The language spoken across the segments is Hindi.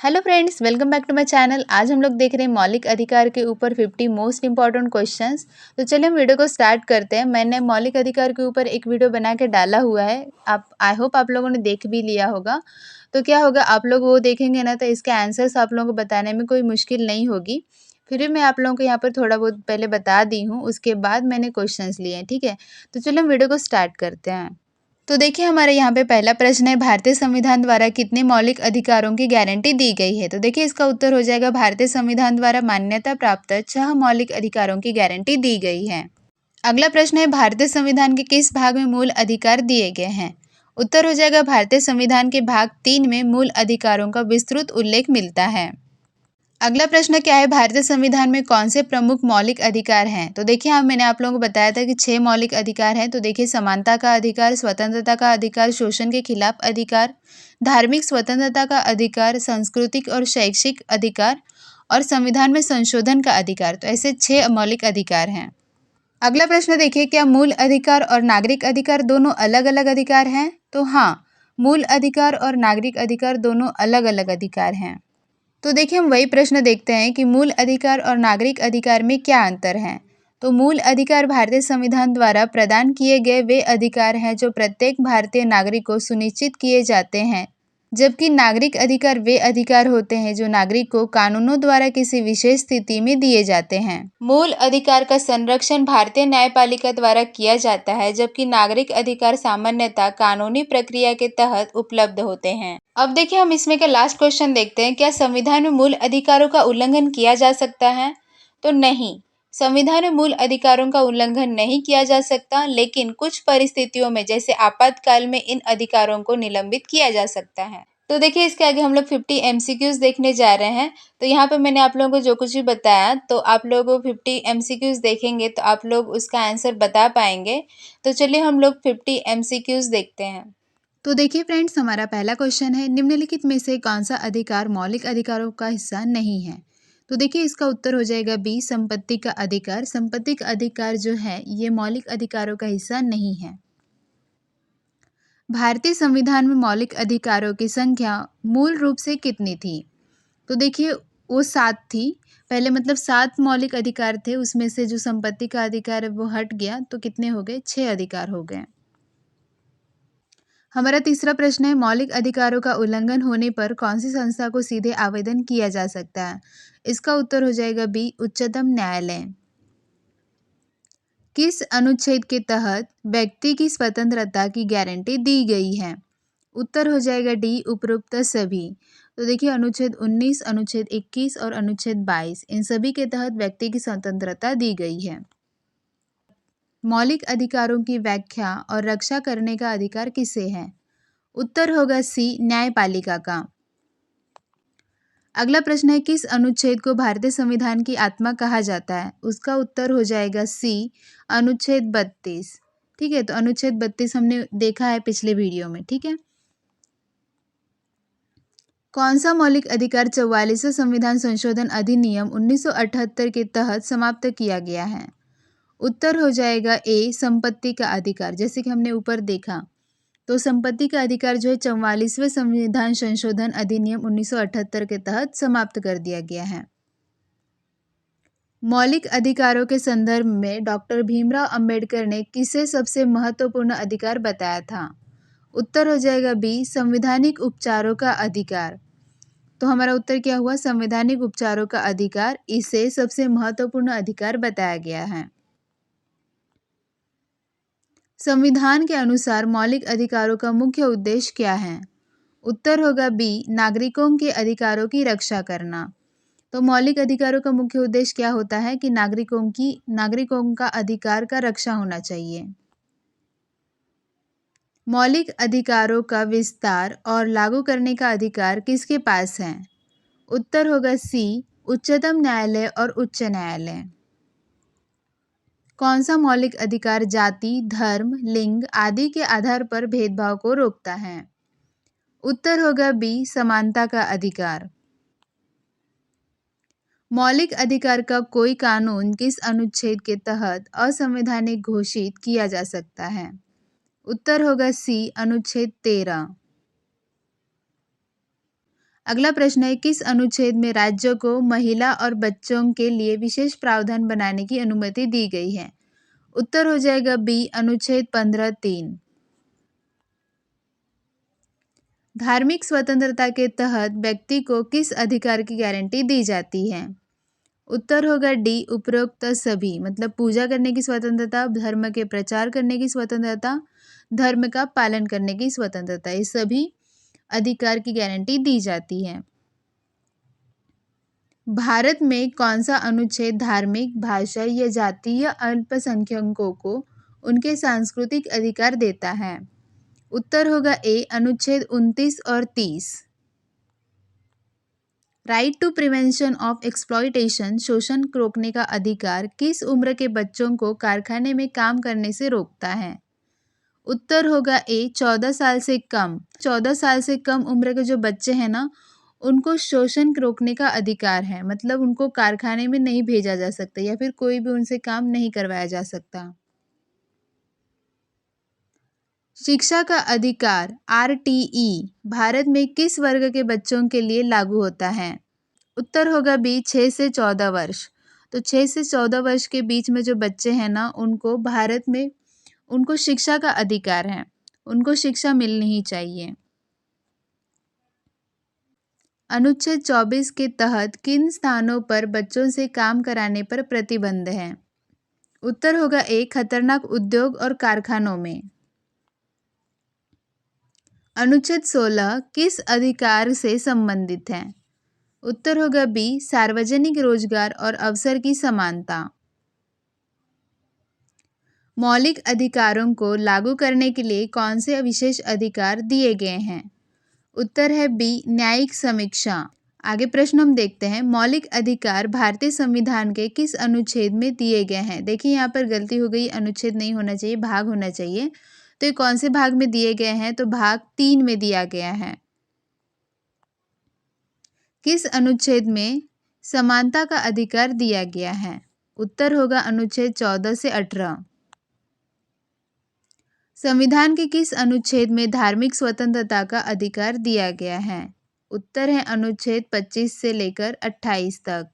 Hello friends, welcome back to my channel. आज हम लोग देख रहे हैं मौलिक अधिकार के ऊपर 50 मोस्ट इंपॉर्टेंट क्वेश्चंस। तो चलिए हम वीडियो को स्टार्ट करते हैं। मैंने मौलिक अधिकार के ऊपर एक वीडियो बना के डाला हुआ है, आप आई होप आप लोगों ने देख भी लिया होगा। तो क्या होगा, आप लोग वो देखेंगे ना तो इसके आंसर्स आप लोगों को बताने में कोई मुश्किल नहीं होगी। फिर भी मैं आप लोगों को यहाँ पर थोड़ा बहुत पहले बता दी हूँ, उसके बाद मैंने क्वेश्चन लिए हैं, ठीक है। तो चलो हम वीडियो को स्टार्ट करते हैं। तो देखिए हमारे यहाँ पे पहला प्रश्न है, भारतीय संविधान द्वारा कितने मौलिक अधिकारों की गारंटी दी गई है। तो देखिए इसका उत्तर हो जाएगा, भारतीय संविधान द्वारा मान्यता प्राप्त 6 मौलिक अधिकारों की गारंटी दी गई है। अगला प्रश्न है, भारतीय संविधान के किस भाग में मूल अधिकार दिए गए हैं। उत्तर हो जाएगा, भारतीय संविधान के भाग 3 में मूल अधिकारों का विस्तृत उल्लेख मिलता है। अगला प्रश्न क्या है, भारतीय संविधान में कौन से प्रमुख मौलिक अधिकार हैं। तो देखिए मैंने आप लोगों को बताया था कि 6 मौलिक अधिकार हैं। तो देखिए, समानता का अधिकार, स्वतंत्रता का अधिकार, शोषण के खिलाफ अधिकार, धार्मिक स्वतंत्रता का अधिकार, सांस्कृतिक और शैक्षिक अधिकार और संविधान में संशोधन का अधिकार। तो ऐसे 6 मौलिक अधिकार हैं। अगला प्रश्न देखिए, क्या मूल अधिकार और नागरिक अधिकार दोनों अलग अलग अधिकार हैं। तो हाँ, मूल अधिकार और नागरिक अधिकार दोनों अलग अलग अधिकार हैं। तो देखिए हम वही प्रश्न देखते हैं कि मूल अधिकार और नागरिक अधिकार में क्या अंतर है। तो मूल अधिकार भारतीय संविधान द्वारा प्रदान किए गए वे अधिकार हैं जो प्रत्येक भारतीय नागरिक को सुनिश्चित किए जाते हैं, जबकि नागरिक अधिकार वे अधिकार होते हैं जो नागरिक को कानूनों द्वारा किसी विशेष स्थिति में दिए जाते हैं। मूल अधिकार का संरक्षण भारतीय न्यायपालिका द्वारा किया जाता है, जबकि नागरिक अधिकार सामान्यतः कानूनी प्रक्रिया के तहत उपलब्ध होते हैं। अब देखिए हम इसमें का लास्ट क्वेश्चन देखते हैं, क्या संविधान में मूल अधिकारों का उल्लंघन किया जा सकता है। तो नहीं, संविधान में मूल अधिकारों का उल्लंघन नहीं किया जा सकता, लेकिन कुछ परिस्थितियों में जैसे आपातकाल में इन अधिकारों को निलंबित किया जा सकता है। तो देखिए इसके आगे हम लोग 50 एमसीक्यूज देखने जा रहे हैं। तो यहाँ पे मैंने आप लोगों को जो कुछ भी बताया, तो आप लोग 50 एमसीक्यूज देखेंगे तो आप लोग उसका आंसर बता पाएंगे। तो चलिए हम लोग 50 एमसीक्यूज देखते हैं। तो देखिए फ्रेंड्स, हमारा पहला क्वेश्चन है, निम्नलिखित में से कौन सा अधिकार मौलिक अधिकारों का हिस्सा नहीं है। तो देखिए इसका उत्तर हो जाएगा बी, संपत्ति का अधिकार। संपत्ति का अधिकार जो है ये मौलिक अधिकारों का हिस्सा नहीं है। भारतीय संविधान में मौलिक अधिकारों की संख्या मूल रूप से कितनी थी। तो देखिए वो 7 थी। पहले मतलब 7 मौलिक अधिकार थे, उसमें से जो संपत्ति का अधिकार है वो हट गया, तो कितने हो गए, 6 अधिकार हो गए। हमारा तीसरा प्रश्न है, मौलिक अधिकारों का उल्लंघन होने पर कौन सी संस्था को सीधे आवेदन किया जा सकता है। इसका उत्तर हो जाएगा बी, उच्चतम न्यायालय। किस अनुच्छेद के तहत व्यक्ति की स्वतंत्रता की गारंटी दी गई है। उत्तर हो जाएगा डी, उपरोक्त सभी। तो देखिए अनुच्छेद 19, अनुच्छेद 21 और अनुच्छेद 22, इन सभी के तहत व्यक्ति की स्वतंत्रता दी गई है। मौलिक अधिकारों की व्याख्या और रक्षा करने का अधिकार किसे है। उत्तर होगा सी, न्यायपालिका का। अगला प्रश्न है, किस अनुच्छेद को भारतीय संविधान की आत्मा कहा जाता है। उसका उत्तर हो जाएगा सी, अनुच्छेद 32। ठीक है, तो अनुच्छेद 32 हमने देखा है पिछले वीडियो में, ठीक है। कौन सा मौलिक अधिकार 44वें संविधान संशोधन अधिनियम 1978 के तहत समाप्त किया गया है। उत्तर हो जाएगा ए, संपत्ति का अधिकार। जैसे कि हमने ऊपर देखा, तो संपत्ति का अधिकार जो है 44वें संविधान संशोधन अधिनियम 1978 के तहत समाप्त कर दिया गया है। मौलिक अधिकारों के संदर्भ में डॉक्टर भीमराव अंबेडकर ने किसे सबसे महत्वपूर्ण अधिकार बताया था। उत्तर हो जाएगा बी, संवैधानिक उपचारों का अधिकार। तो हमारा उत्तर क्या हुआ, संवैधानिक उपचारों का अधिकार, इसे सबसे महत्वपूर्ण अधिकार बताया गया है। संविधान के अनुसार मौलिक अधिकारों का मुख्य उद्देश्य क्या है। उत्तर होगा बी, नागरिकों के अधिकारों की रक्षा करना। तो मौलिक अधिकारों का मुख्य उद्देश्य क्या होता है कि नागरिकों का अधिकार का रक्षा होना चाहिए। मौलिक अधिकारों का विस्तार और लागू करने का अधिकार किसके पास है। उत्तर होगा सी, उच्चतम न्यायालय और उच्च न्यायालय। कौन सा मौलिक अधिकार जाति, धर्म, लिंग आदि के आधार पर भेदभाव को रोकता है। उत्तर होगा बी, समानता का अधिकार। मौलिक अधिकार का कोई कानून किस अनुच्छेद के तहत असंवैधानिक घोषित किया जा सकता है। उत्तर होगा सी, अनुच्छेद 13। अगला प्रश्न है, किस अनुच्छेद में राज्यों को महिला और बच्चों के लिए विशेष प्रावधान बनाने की अनुमति दी गई है? उत्तर हो जाएगा बी, अनुच्छेद 15(3). धार्मिक स्वतंत्रता के तहत व्यक्ति को किस अधिकार की गारंटी दी जाती है? उत्तर होगा डी, उपरोक्त सभी, मतलब पूजा करने की स्वतंत्रता, धर्म के प्रचार करने की स्वतंत्रता, धर्म का पालन करने की स्वतंत्रता, ये सभी अधिकार की गारंटी दी जाती है। भारत में कौन सा अनुच्छेद धार्मिक, भाषा या जातीय अल्पसंख्यकों को उनके सांस्कृतिक अधिकार देता है? उत्तर होगा ए, अनुच्छेद 29 और 30। Right to prevention of exploitation, शोषण रोकने का अधिकार किस उम्र के बच्चों को कारखाने में काम करने से रोकता है? उत्तर होगा ए, 14 साल से कम। 14 साल से कम उम्र के जो बच्चे हैं ना, उनको शोषण रोकने का अधिकार है, मतलब उनको कारखाने में नहीं भेजा जा सकता या फिर कोई भी उनसे काम नहीं करवाया जा सकता। शिक्षा का अधिकार आरटीई भारत में किस वर्ग के बच्चों के लिए लागू होता है? उत्तर होगा बी, 6 से 14 वर्ष। तो 6 से 14 वर्ष के बीच में जो बच्चे हैं ना, उनको भारत में उनको शिक्षा का अधिकार है, उनको शिक्षा मिलनी ही चाहिए। अनुच्छेद 24 के तहत किन स्थानों पर बच्चों से काम कराने पर प्रतिबंध है? उत्तर होगा ए, खतरनाक उद्योग और कारखानों में। अनुच्छेद 16 किस अधिकार से संबंधित है? उत्तर होगा बी, सार्वजनिक रोजगार और अवसर की समानता। मौलिक अधिकारों को लागू करने के लिए कौन से विशेष अधिकार दिए गए हैं? उत्तर है बी, न्यायिक समीक्षा। आगे प्रश्न हम देखते हैं, मौलिक अधिकार भारतीय संविधान के किस अनुच्छेद में दिए गए हैं? देखिए यहाँ पर गलती हो गई, अनुच्छेद नहीं होना चाहिए, भाग होना चाहिए। तो ये कौन से भाग में दिए गए हैं? तो भाग 3 में दिया गया है। किस अनुच्छेद में समानता का अधिकार दिया गया है? उत्तर होगा अनुच्छेद 14 से 18। संविधान के किस अनुच्छेद में धार्मिक स्वतंत्रता का अधिकार दिया गया है? उत्तर है अनुच्छेद 25 से लेकर 28 तक।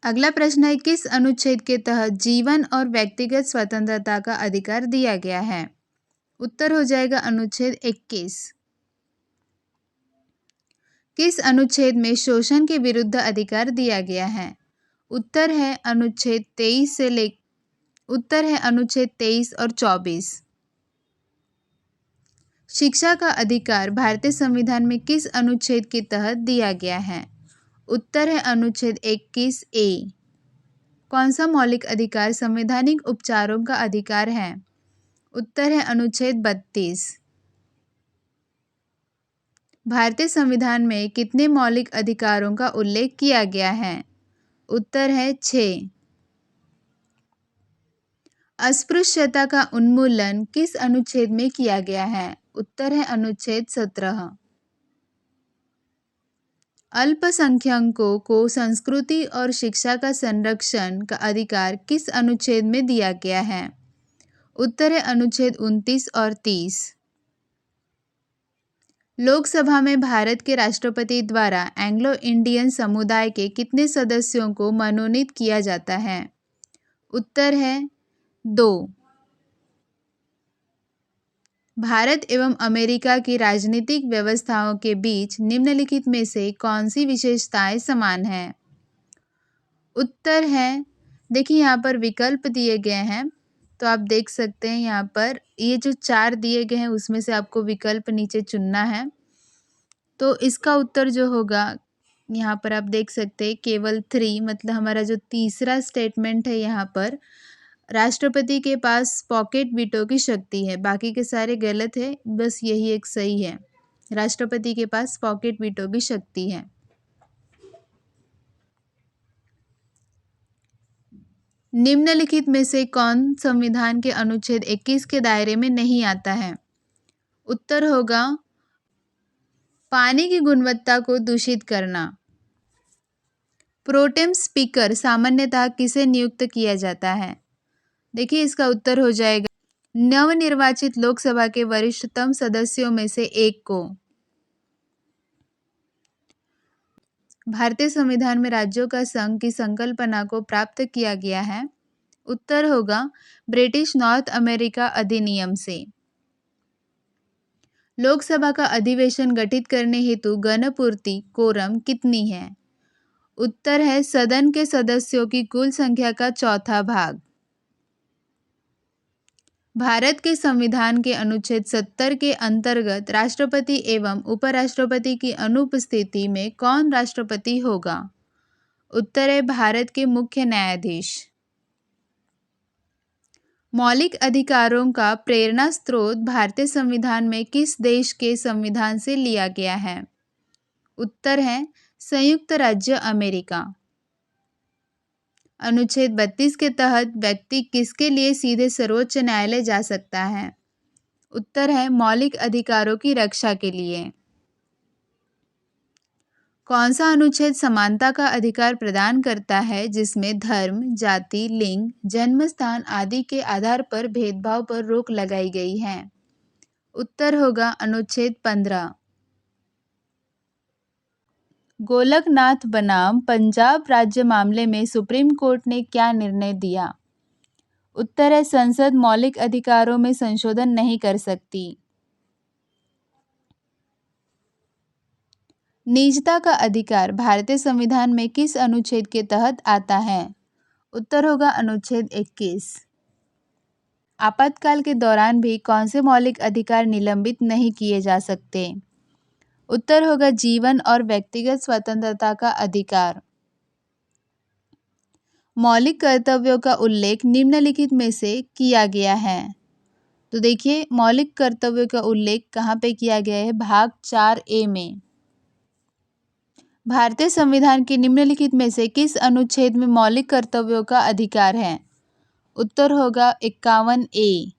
अगला प्रश्न है, किस अनुच्छेद के तहत जीवन और व्यक्तिगत स्वतंत्रता का अधिकार दिया गया है? उत्तर हो जाएगा अनुच्छेद 21। किस अनुच्छेद में शोषण के विरुद्ध अधिकार दिया गया है? उत्तर है अनुच्छेद 23 और 24। शिक्षा का अधिकार भारतीय संविधान में किस अनुच्छेद के तहत दिया गया है? उत्तर है अनुच्छेद 21 ए। कौन सा मौलिक अधिकार संवैधानिक उपचारों का अधिकार है? उत्तर है अनुच्छेद 32। भारतीय संविधान में कितने मौलिक अधिकारों का उल्लेख किया गया है? उत्तर है 6। अस्पृश्यता का उन्मूलन किस अनुच्छेद में किया गया है? उत्तर है अनुच्छेद 17। अल्पसंख्यकों को संस्कृति और शिक्षा का संरक्षण का अधिकार किस अनुच्छेद में दिया गया है? उत्तर है अनुच्छेद 29 और 30। लोकसभा में भारत के राष्ट्रपति द्वारा एंग्लो इंडियन समुदाय के कितने सदस्यों को मनोनीत किया जाता है? उत्तर है 2। भारत एवं अमेरिका की राजनीतिक व्यवस्थाओं के बीच निम्नलिखित में से कौन सी विशेषताएं समान हैं? उत्तर है, देखिए यहाँ पर विकल्प दिए गए हैं, तो आप देख सकते हैं यहाँ पर ये जो 4 दिए गए हैं उसमें से आपको विकल्प नीचे चुनना है। तो इसका उत्तर जो होगा, यहाँ पर आप देख सकते हैं केवल 3, मतलब हमारा जो तीसरा स्टेटमेंट है, यहाँ पर राष्ट्रपति के पास पॉकेट वीटो की शक्ति है, बाकी के सारे गलत है, बस यही एक सही है। राष्ट्रपति के पास पॉकेट वीटो की शक्ति है। निम्नलिखित में से कौन संविधान के अनुच्छेद 21 के दायरे में नहीं आता है? उत्तर होगा पानी की गुणवत्ता को दूषित करना। प्रोटेम स्पीकर सामान्यतः किसे नियुक्त किया जाता है? देखिए इसका उत्तर हो जाएगा नवनिर्वाचित लोकसभा के वरिष्ठतम सदस्यों में से एक को। भारतीय संविधान में राज्यों का संघ की संकल्पना को प्राप्त किया गया है? उत्तर होगा ब्रिटिश नॉर्थ अमेरिका अधिनियम से। लोकसभा का अधिवेशन गठित करने हेतु गणपूर्ति कोरम कितनी है? उत्तर है सदन के सदस्यों की कुल संख्या का चौथा भाग। भारत के संविधान के अनुच्छेद 70 के अंतर्गत राष्ट्रपति एवं उपराष्ट्रपति की अनुपस्थिति में कौन राष्ट्रपति होगा? उत्तर है भारत के मुख्य न्यायाधीश। मौलिक अधिकारों का प्रेरणा स्रोत भारतीय संविधान में किस देश के संविधान से लिया गया है? उत्तर है संयुक्त राज्य अमेरिका। अनुच्छेद 32 के तहत व्यक्ति किसके लिए सीधे सर्वोच्च न्यायालय जा सकता है? उत्तर है मौलिक अधिकारों की रक्षा के लिए। कौन सा अनुच्छेद समानता का अधिकार प्रदान करता है जिसमें धर्म, जाति, लिंग, जन्म स्थान आदि के आधार पर भेदभाव पर रोक लगाई गई है? उत्तर होगा अनुच्छेद 15। गोलकनाथ बनाम पंजाब राज्य मामले में सुप्रीम कोर्ट ने क्या निर्णय दिया? उत्तर है संसद मौलिक अधिकारों में संशोधन नहीं कर सकती। निजता का अधिकार भारतीय संविधान में किस अनुच्छेद के तहत आता है? उत्तर होगा अनुच्छेद 21। आपातकाल के दौरान भी कौन से मौलिक अधिकार निलंबित नहीं किए जा सकते? उत्तर होगा जीवन और व्यक्तिगत स्वतंत्रता का अधिकार। मौलिक कर्तव्यों का उल्लेख निम्नलिखित में से किया गया है? तो देखिए मौलिक कर्तव्यों का उल्लेख कहाँ पे किया गया है? भाग 4A में। भारतीय संविधान के निम्नलिखित में से किस अनुच्छेद में मौलिक कर्तव्यों का अधिकार है? उत्तर होगा 51A।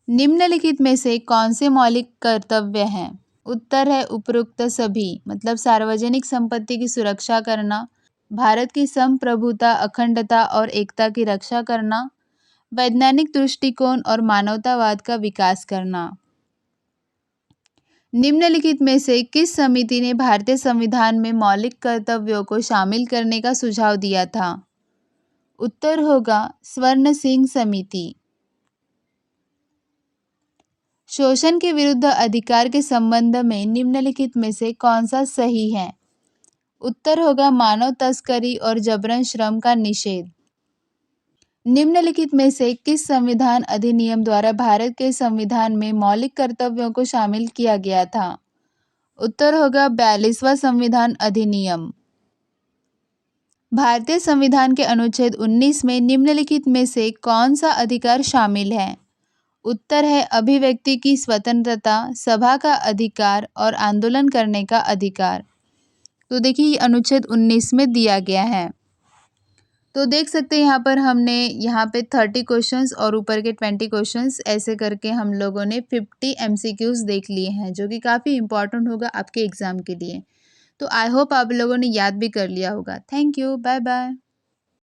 निम्नलिखित में से कौन से मौलिक कर्तव्य हैं? उत्तर है उपरोक्त सभी, मतलब सार्वजनिक संपत्ति की सुरक्षा करना, भारत की संप्रभुता, अखंडता और एकता की रक्षा करना, वैज्ञानिक दृष्टिकोण और मानवतावाद का विकास करना। निम्नलिखित में से किस समिति ने भारतीय संविधान में मौलिक कर्तव्यों को शामिल करने का सुझाव दिया था? उत्तर होगा स्वर्ण सिंह समिति। शोषण के विरुद्ध अधिकार के संबंध में निम्नलिखित में से कौन सा सही है? उत्तर होगा मानव तस्करी और जबरन श्रम का निषेध। निम्नलिखित में से किस संविधान अधिनियम द्वारा भारत के संविधान में मौलिक कर्तव्यों को शामिल किया गया था? उत्तर होगा 42वां संविधान अधिनियम। भारतीय संविधान के अनुच्छेद 19 में निम्नलिखित में से कौन सा अधिकार शामिल है? उत्तर है अभिव्यक्ति की स्वतंत्रता, सभा का अधिकार और आंदोलन करने का अधिकार। तो देखिए ये अनुच्छेद 19 में दिया गया है। तो देख सकते हैं यहाँ पर हमने यहाँ पे 30 क्वेश्चंस और ऊपर के 20 क्वेश्चंस ऐसे करके हम लोगों ने 50 MCQs देख लिए हैं, जो कि काफ़ी इंपॉर्टेंट होगा आपके एग्ज़ाम के लिए। तो आई होप आप लोगों ने याद भी कर लिया होगा। Thank you, bye bye.